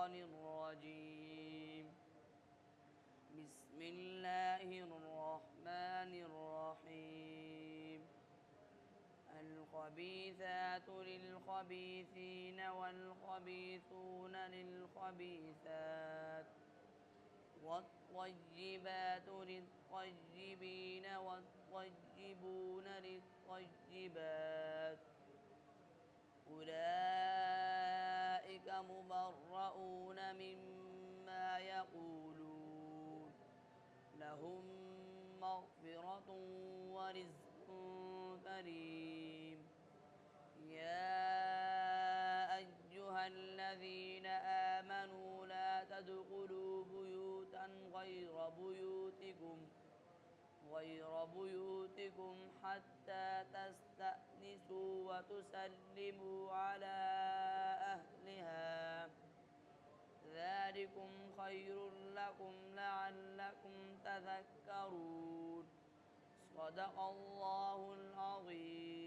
الشيطان الرجيم. بسم الله الرحمن الرحيم. الخبيثات للخبيثين والخبيثون للخبيثات والطيبات للطيبين والطيبون للطيبات أولئك مبرؤون مما يقولون لهم مغفرة ورزق كريم. يا أيها الذين آمنوا لا تدخلوا بيوتا غير بيوتكم حتى تستأنسوا وتسلموا على أهلها ذلكم خير لكم لعلكم تذكرون. صدق الله العظيم.